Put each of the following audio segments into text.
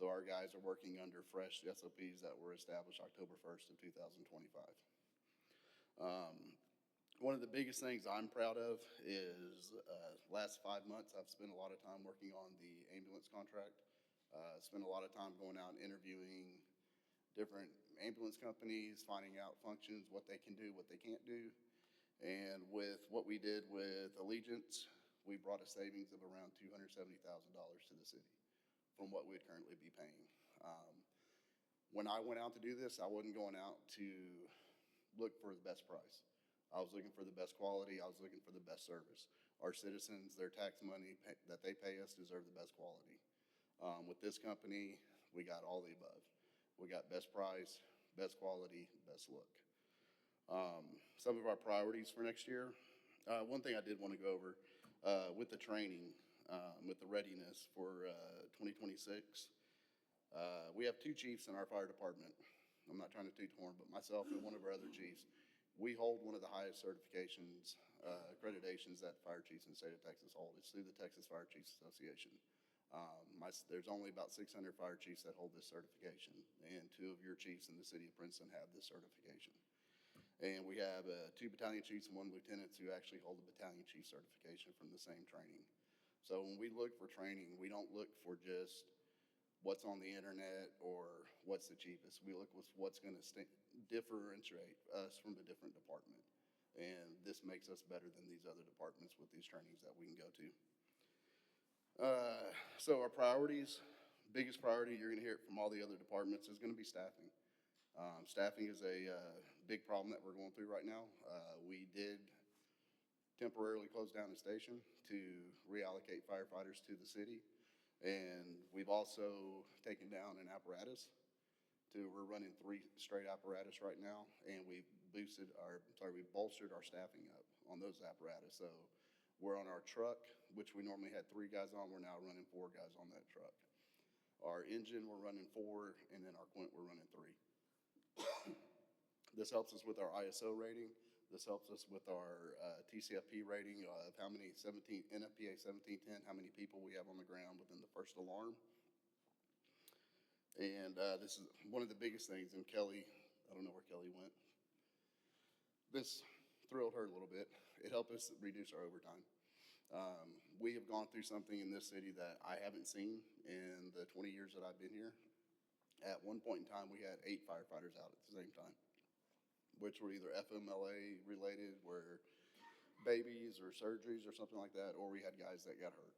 So our guys are working under fresh SOPs that were established October 1st of 2025. One of the biggest things I'm proud of is last 5 months I've spent a lot of time working on the ambulance contract. Spent a lot of time going out and interviewing different ambulance companies, finding out functions, what they can do, what they can't do. And with what we did with Allegiance, we brought a savings of around $270,000 to the city from what we'd currently be paying. When I went out to do this, I wasn't going out to look for the best price. I was looking for the best quality. I was looking for the best service. Our citizens, their tax money that they pay us deserve the best quality. With this company, we got all the above. We got best price, best quality, best look. Some of our priorities for next year. One thing I did want to go over with the training, with the readiness for 2026. We have 2 chiefs in our fire department. I'm not trying to toot the horn, but myself and one of our other chiefs, we hold one of the highest certifications, accreditations that fire chiefs in the state of Texas hold. It's through the Texas Fire Chiefs Association. There's only about 600 fire chiefs that hold this certification, and 2 of your chiefs in the city of Princeton have this certification. And we have 2 battalion chiefs and 1 lieutenant who actually hold the battalion chief certification from the same training. So when we look for training, we don't look for just what's on the internet or what's the cheapest. We look with what's going to differentiate us from a different department. And this makes us better than these other departments with these trainings that we can go to. So our priorities, biggest priority, you're going to hear it from all the other departments, is going to be staffing. Staffing is a big problem that we're going through right now. We did temporarily close down a station to reallocate firefighters to the city. And we've also taken down an apparatus we're running 3 straight apparatus right now, and we bolstered our staffing up on those apparatus. So we're on our truck, which we normally had 3 guys on, we're now running 4 guys on that truck. Our engine, we're running 4, and then our quint, we're running 3. This helps us with our ISO rating. This helps us with our TCFP rating of how many NFPA 1710, how many people we have on the ground within the first alarm. And this is one of the biggest things, and Kelly, I don't know where Kelly went. This thrilled her a little bit. It helped us reduce our overtime. We have gone through something in this city that I haven't seen in the 20 years that I've been here. At one point in time, we had 8 firefighters out at the same time, which were either FMLA related, where babies or surgeries or something like that, or we had guys that got hurt.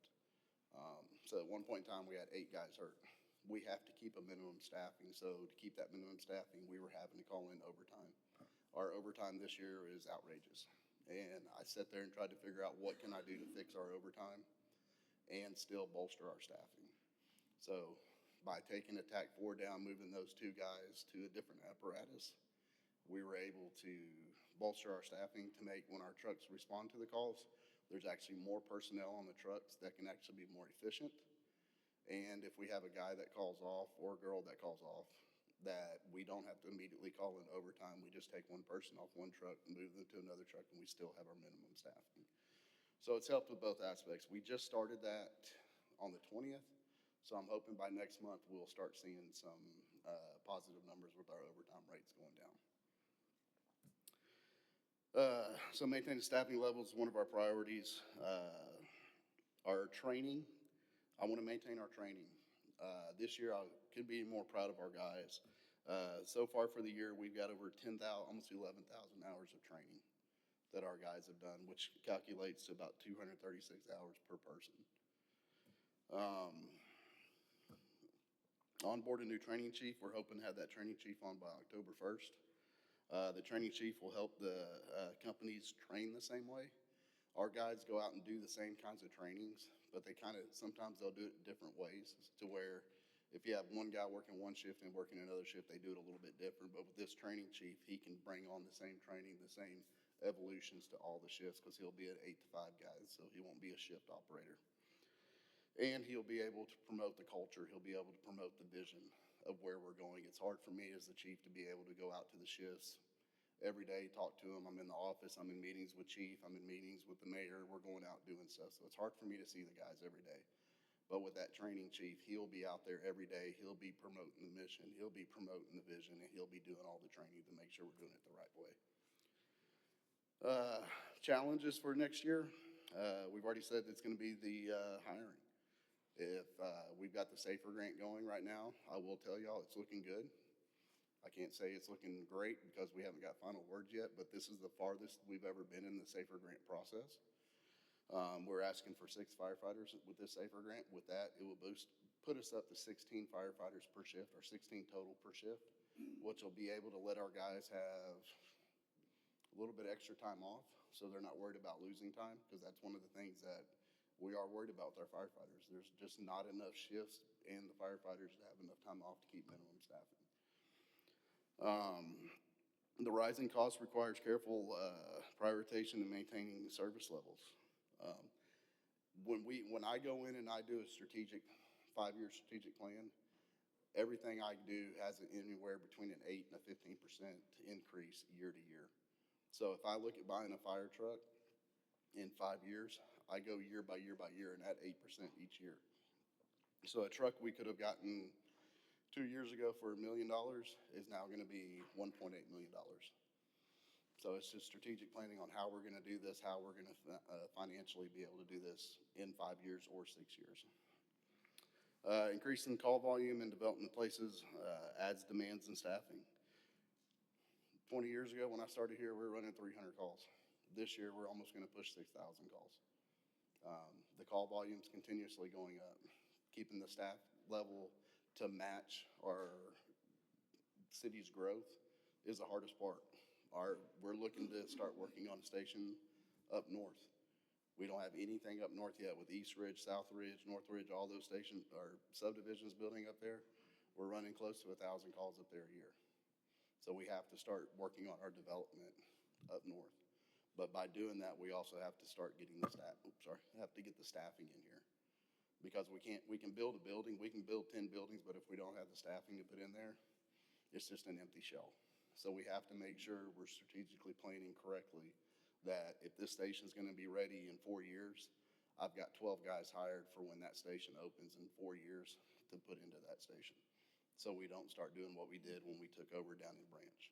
So at one point in time, we had 8 guys hurt. We have to keep a minimum staffing. So to keep that minimum staffing, we were having to call in overtime. Our overtime this year is outrageous. And I sat there and tried to figure out what can I do to fix our overtime and still bolster our staffing. So by taking a TAC 4 down, moving those 2 guys to a different apparatus, we were able to bolster our staffing to make, when our trucks respond to the calls, there's actually more personnel on the trucks that can actually be more efficient. And if we have a guy that calls off or a girl that calls off, that we don't have to immediately call in overtime. We just take one person off one truck and move them to another truck, and we still have our minimum staffing. So it's helped with both aspects. We just started that on the 20th, so I'm hoping by next month we'll start seeing some positive numbers with our overtime rates going down. So maintaining staffing levels is one of our priorities. Our training, I want to maintain our training. This year I could be more proud of our guys. So far for the year, we've got over 10,000, almost 11,000 hours of training that our guys have done, which calculates to about 236 hours per person. Onboard a new training chief. We're hoping to have that training chief on by October 1st. The training chief will help the companies train the same way. Our guys go out and do the same kinds of trainings, but they sometimes they'll do it different ways, to where if you have one guy working one shift and working another shift, they do it a little bit different. But with this training chief, he can bring on the same training, the same evolutions to all the shifts, because he'll be at 8 to 5 guys, so he won't be a shift operator. And he'll be able to promote the culture. He'll be able to promote the vision of where we're going. It's hard for me as the chief to be able to go out to the shifts every day, talk to them. I'm in the office, I'm in meetings with chief, I'm in meetings with the mayor, we're going out doing stuff. So it's hard for me to see the guys every day. But with that training chief, he'll be out there every day. He'll be promoting the mission. He'll be promoting the vision, and he'll be doing all the training to make sure we're doing it the right way. Challenges for next year. We've already said it's going to be the hiring. If we've got the SAFER grant going right now, I will tell y'all it's looking good. I can't say it's looking great because we haven't got final words yet, but this is the farthest we've ever been in the SAFER grant process. We're asking for 6 firefighters with this SAFER grant. With that, it will put us up to 16 firefighters per shift, or 16 total per shift, which will be able to let our guys have a little bit extra time off so they're not worried about losing time, because that's one of the things that we are worried about with our firefighters. There's just not enough shifts and the firefighters to have enough time off to keep minimum staffing. The rising cost requires careful prioritization and maintaining service levels. When I go in and I do a 5-year strategic plan, everything I do has anywhere between an 8 and a 15% increase year to year. So if I look at buying a fire truck in 5 years, I go year by year by year and add 8% each year. So a truck we could have gotten 2 years ago for $1 million is now going to be $1.8 million. So it's just strategic planning on how we're going to do this, how we're going to financially be able to do this in 5 years or 6 years. Increasing call volume in development places adds demands in staffing. 20 years ago when I started here, we were running 300 calls. This year, we're almost going to push 6,000 calls. The call volume's continuously going up. Keeping the staff level to match our city's growth is the hardest part. We're looking to start working on a station up north. We don't have anything up north yet with East Ridge, South Ridge, North Ridge, all those stations or subdivisions building up there. We're running close to 1,000 calls up there a year. So we have to start working on our development up north. But by doing that, we also have to start getting the have to get the staffing in here. Because we can build a building, we can build 10 buildings, but if we don't have the staffing to put in there, it's just an empty shell. So we have to make sure we're strategically planning correctly that if this station's gonna be ready in 4 years, I've got 12 guys hired for when that station opens in 4 years to put into that station. So we don't start doing what we did when we took over down in Branch.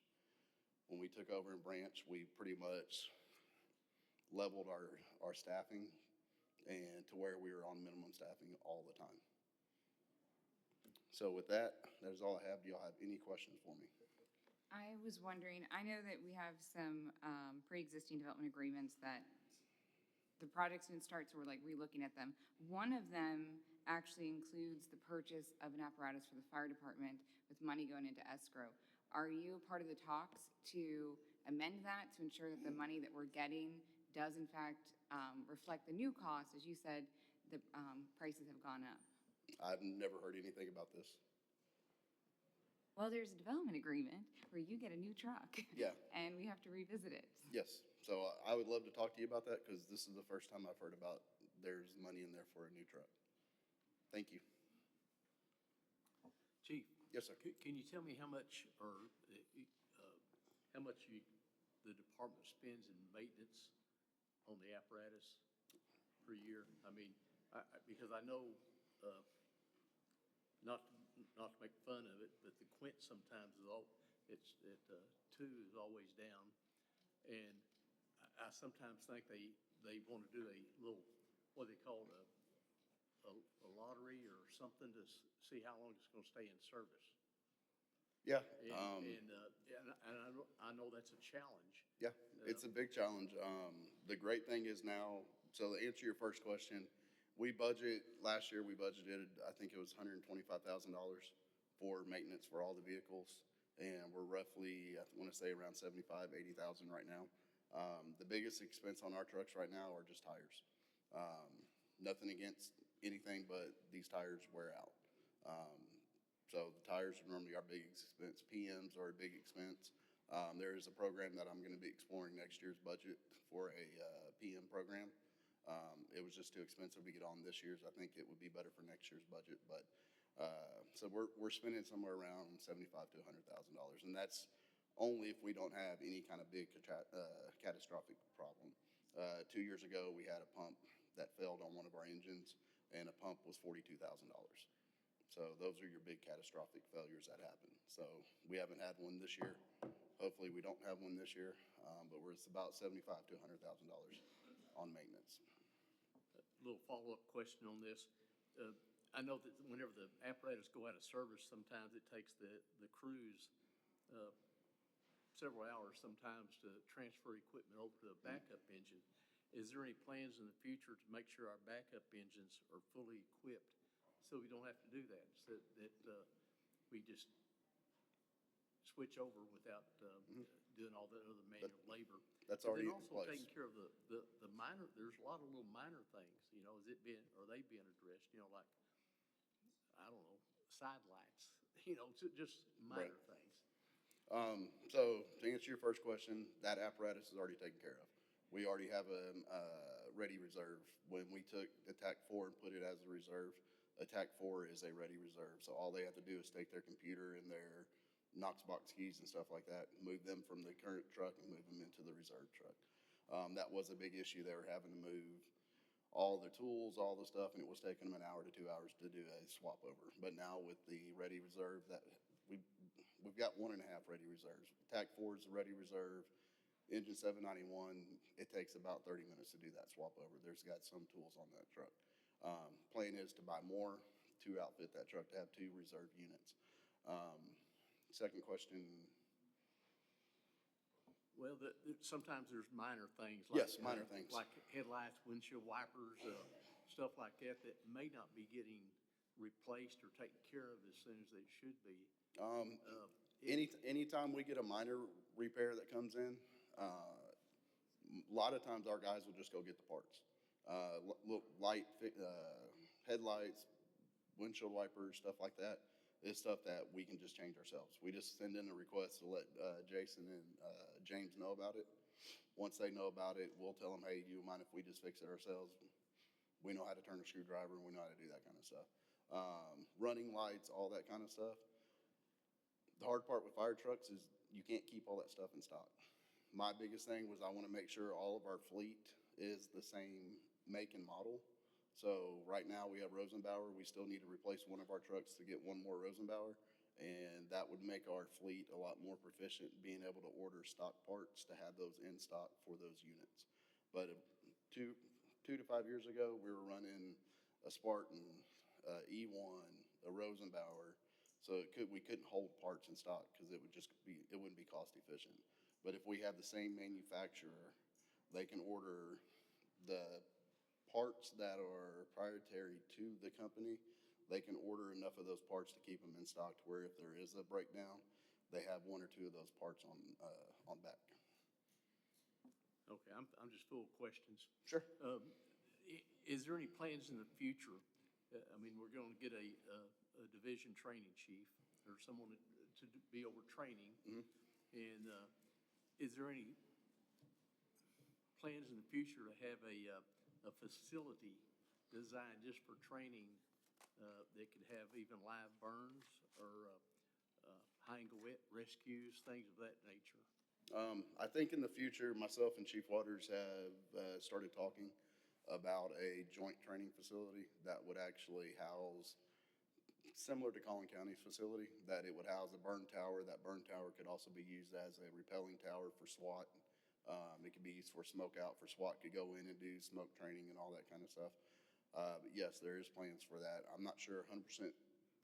When we took over in Branch, we pretty much leveled our staffing and to where we were on minimum staffing all the time. So with that, that's all I have. Do y'all have any questions for me? I was wondering, I know that we have some pre-existing development agreements that the projects didn't start, so we're like relooking at them. One of them actually includes the purchase of an apparatus for the fire department with money going into escrow. Are you part of the talks to amend that to ensure that the money that we're getting does in fact reflect the new cost? As you said, the prices have gone up. I've never heard anything about this. Well, there's a development agreement where you get a new truck. Yeah. And we have to revisit it. Yes. So I would love to talk to you about that because this is the first time I've heard about there's money in there for a new truck. Thank you. Chief. Yes, sir. Can you tell me how much the department spends in maintenance on the apparatus per year? I mean, because I know, not to make fun of it, but the quint sometimes is 2 is always down, and I sometimes think they want to do a little, what they call a lottery or something to see how long it's going to stay in service. Yeah. And I know that's a challenge. Yeah, it's a big challenge. The great thing is now, so to answer your first question, last year we budgeted, I think it was $125,000 for maintenance for all the vehicles. And we're roughly, I want to say around 80,000 right now. The biggest expense on our trucks right now are just tires. Nothing against anything, but these tires wear out. So the tires are normally our big expense. PMs are a big expense. There is a program that I'm going to be exploring next year's budget for a PM program. It was just too expensive to get on this year's. I think it would be better for next year's budget. But so we're spending somewhere around $75,000 to $100,000, and that's only if we don't have any kind of big catastrophic problem. 2 years ago, we had a pump that failed on one of our engines, and a pump was $42,000. So those are your big catastrophic failures that happen. So we haven't had one this year. Hopefully we don't have one this year, but it's about $75,000 to $100,000 on maintenance. Little follow-up question on this. I know that whenever the apparatus go out of service, sometimes it takes the crews several hours sometimes to transfer equipment over to a backup engine. Is there any plans in the future to make sure our backup engines are fully equipped so we don't have to do that? So that we just switch over without doing all that other manual labor. That's already And in then also place. taking care of the minor, there's a lot of little minor things, are they being addressed, like, I don't know, side lights, just minor Right. things. So to answer your first question, that apparatus is already taken care of. We already have a ready reserve. When we took Attack 4 and put it as a reserve, Attack 4 is a ready reserve. So all they have to do is take their computer and their Knox box keys and stuff like that, move them from the current truck and move them into the reserve truck. That was a big issue. They were having to move all the tools, all the stuff, and it was taking them 1 hour to 2 hours to do a swap over. But now with the ready reserve, that we've got 1.5 ready reserves. Attack 4 is the ready reserve. Engine 791, it takes about 30 minutes to do that swap over. There's got some tools on that truck. Plan is to buy more to outfit that truck to have 2 reserve units. Second question. Well, sometimes there's minor things. Like, Yes, minor things. Like headlights, windshield wipers, stuff like that may not be getting replaced or taken care of as soon as they should be. Anytime we get a minor repair that comes in, a lot of times our guys will just go get the parts. Headlights, windshield wipers, stuff like that is stuff that we can just change ourselves. We just send in a request to let Jason and James know about it. Once they know about it, we'll tell them, hey, do you mind if we just fix it ourselves? We know how to turn a screwdriver, and we know how to do that kind of stuff. Running lights, all that kind of stuff. The hard part with fire trucks is you can't keep all that stuff in stock. My biggest thing was I want to make sure all of our fleet is the same make and model. So right now we have Rosenbauer. We still need to replace one of our trucks to get one more Rosenbauer. And that would make our fleet a lot more proficient being able to order stock parts to have those in stock for those units. But 2 to 5 years ago, we were running a Spartan, E1, a Rosenbauer. So we couldn't hold parts in stock because it wouldn't be cost efficient. But if we have the same manufacturer, they can order the parts that are proprietary to the company. They can order enough of those parts to keep them in stock to where if there is a breakdown, they have 1 or 2 of those parts on back. Okay, I'm just full of questions. Sure. Is there any plans in the future? I mean, we're going to get a division training chief or someone to be over training. Mm-hmm. And is there any plans in the future to have a facility designed just for training that could have even live burns or hang wet rescues, things of that nature? I think in the future, myself and Chief Waters have started talking about a joint training facility that would actually house, similar to Collin County's facility, that it would house a burn tower. That burn tower could also be used as a repelling tower for SWAT. It could be used for smoke out, for SWAT could go in and do smoke training and all that kind of stuff. But yes, there is plans for that. I'm not sure 100%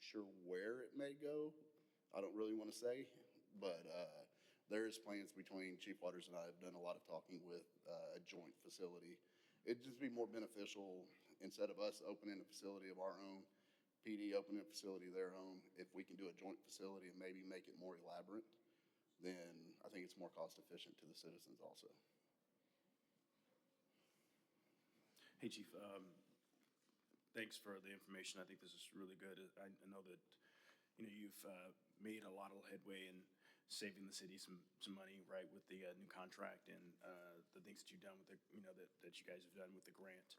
sure where it may go. I don't really want to say, but there is plans between Chief Waters and I have done a lot of talking with a joint facility. It'd just be more beneficial instead of us opening a facility of our own, PD opening a facility of their own. If we can do a joint facility and maybe make it more elaborate, then I think it's more cost efficient to the citizens also. Hey, Chief. Thanks for the information. I think this is really good. I know that you've made a lot of headway in saving the city some money, right, with the new contract and the things that you've done with the that you guys have done with the grant,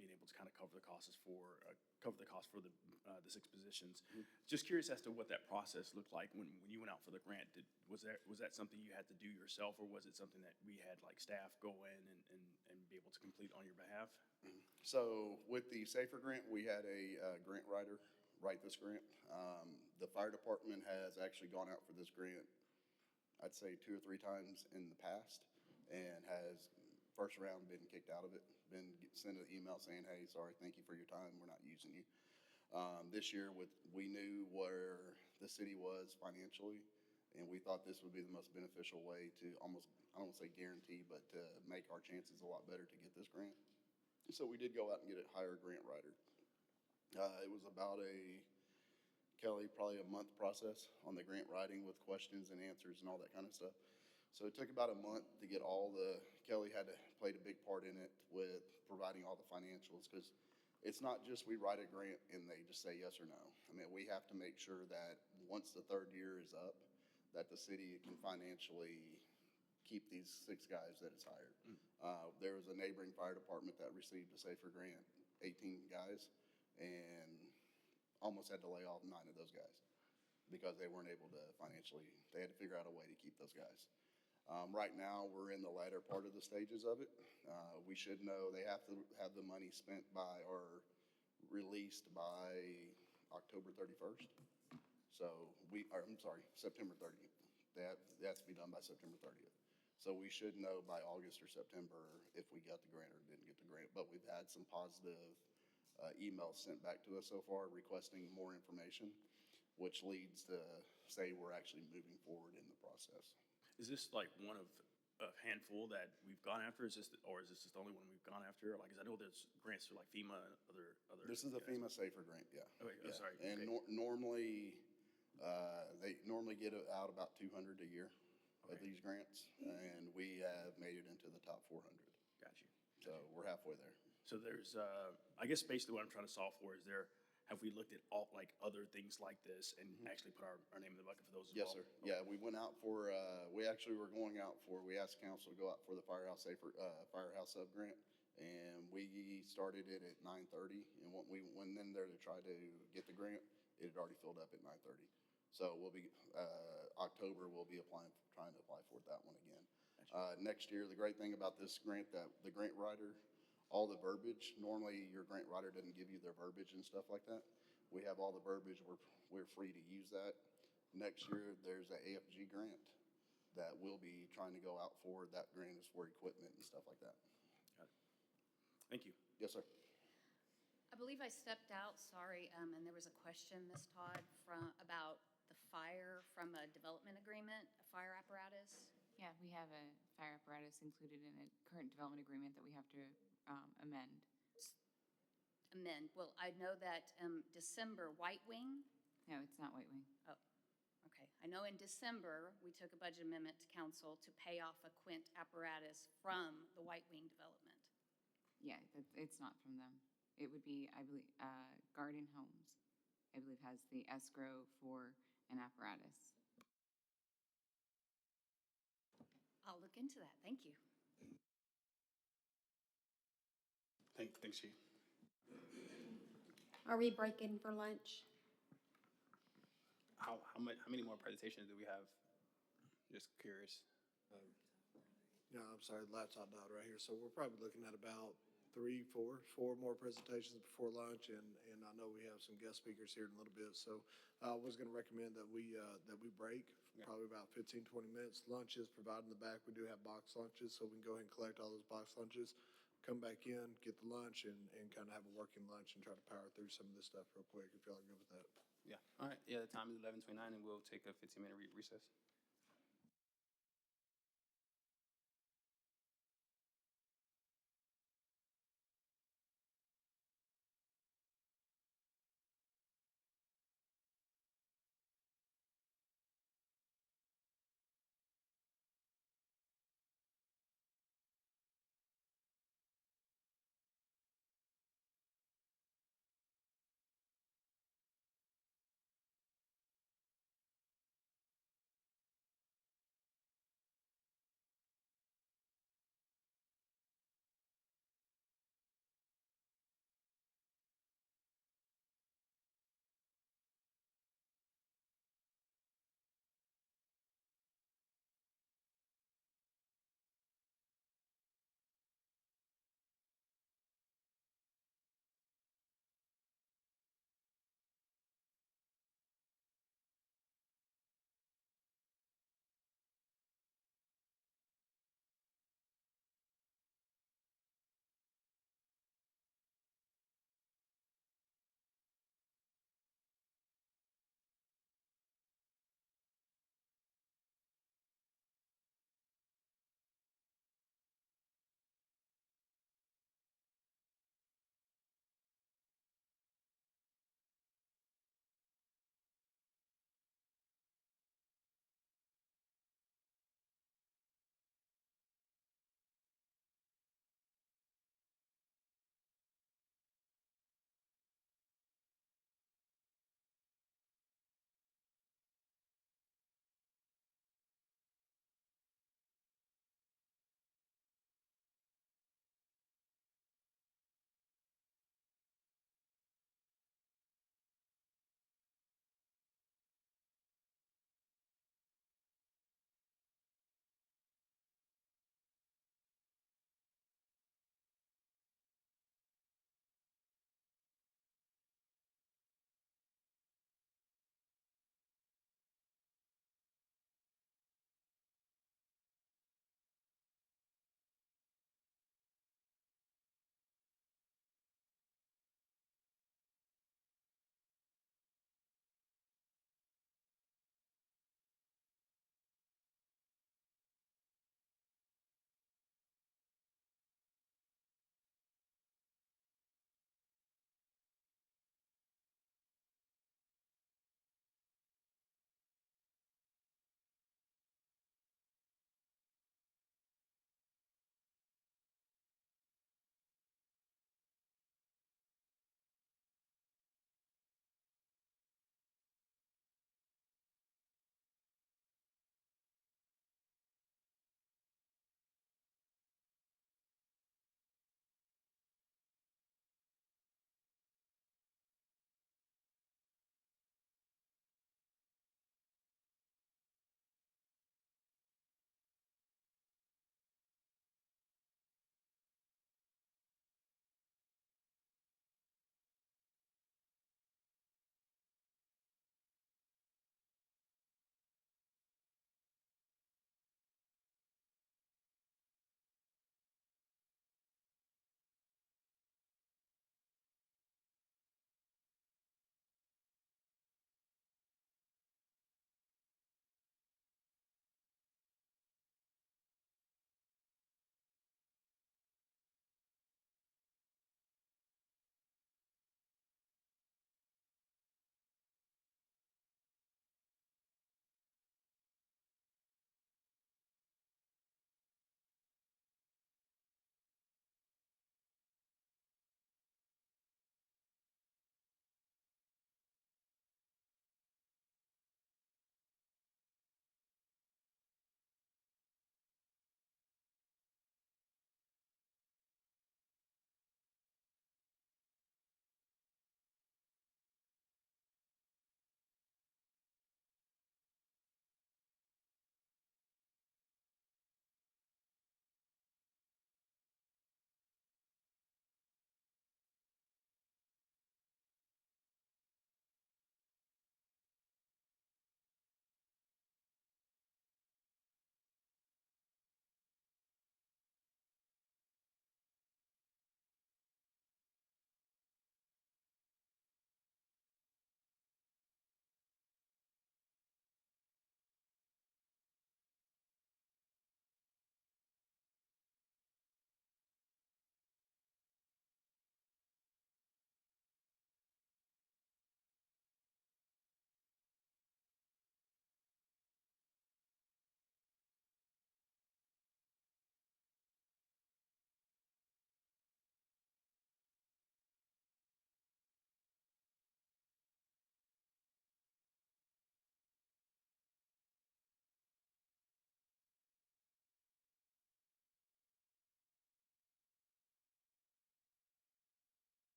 being able to kind of cover the cost for the 6 positions. Mm-hmm. Just curious as to what that process looked like when you went out for the grant. Was that something you had to do yourself, or was it something that we had like staff go in and be able to complete on your behalf? So with the SAFER grant, we had a grant writer write this grant. The fire department has actually gone out for this grant, I'd say 2 or 3 times in the past, and has first round been kicked out of it, been sent an email saying, hey, sorry, thank you for your time, we're not using you. This year, we knew where the city was financially, and we thought this would be the most beneficial way to almost, I don't want to say guarantee, but to make our chances a lot better to get this grant. So we did go out and get a hire grant writer. It was about probably a month process on the grant writing with questions and answers and all that kind of stuff. So it took about a month to get Kelly played a big part in it with providing all the financials, because it's not just we write a grant and they just say yes or no. I mean, we have to make sure that once the 3rd year is up, that the city can financially keep these 6 guys that it's hired. There was a neighboring fire department that received a SAFER grant, 18 guys, and almost had to lay off 9 of those guys because they weren't able to they had to figure out a way to keep those guys. Right now, we're in the latter part of the stages of it. We should know they have to have the money spent by or released by October 31st. So I'm sorry, September 30th. That has to be done by September 30th. So we should know by August or September if we got the grant or didn't get the grant. But we've had some positive emails sent back to us so far requesting more information, which leads to say we're actually moving forward in the process. Is this like one of a handful that we've gone after? Is this just the only one we've gone after? Like, 'cause I know there's grants through like FEMA and other. This is a guys. FEMA SAFER grant, yeah. Okay, Yeah. sorry. And Okay. normally, they normally get out about 200 a year of Okay. these grants, and we have made it into the top 400. Got you. So we're halfway there. So there's, I guess basically what I'm trying to solve for is have we looked at all, like, other things like this and actually put our name in the bucket for those as Yes, well? sir. Yeah, we went out we asked council to go out for the Firehouse Sub grant, and we started it at 9:30, and when we went in there to try to get the grant, it had already filled up at 9:30. So October, we'll be trying to apply for that one again. Next year, the great thing about this grant, that the grant writer, all the verbiage, normally your grant writer doesn't give you their verbiage and stuff like that. We have all the verbiage, we're free to use that. Next year, there's a AFG grant that we'll be trying to go out for. That grant is for equipment and stuff like that. Got it. Thank you. Yes, sir. I believe I stepped out, sorry, and there was a question, Ms. Todd, about the fire from a development agreement, a fire apparatus. Yeah, we have a fire apparatus included in a current development agreement that we have to amend. Amend. Well, I know that December, White Wing. No, it's not White Wing. Oh, okay. I know in December, we took a budget amendment to council to pay off a Quint apparatus from the White Wing development. Yeah, it's not from them. It would be, I believe, Garden Homes, I believe, has the escrow for an apparatus. I'll look into that. Thank you. Thanks, Chief. Are we breaking for lunch? How many more presentations do we have? Just curious. Yeah, I'm sorry, the laptop died right here. So we're probably looking at about four more presentations before lunch, and I know we have some guest speakers here in a little bit. So I was going to recommend that we break for probably about 15, 20 minutes. Lunch is provided in the back. We do have box lunches, so we can go ahead and collect all those box lunches, come back in, get the lunch, and kind of have a working lunch and try to power through some of this stuff real quick, if y'all are good with that. Yeah. All right. Yeah, the time is 11:29, and we'll take a 15-minute recess.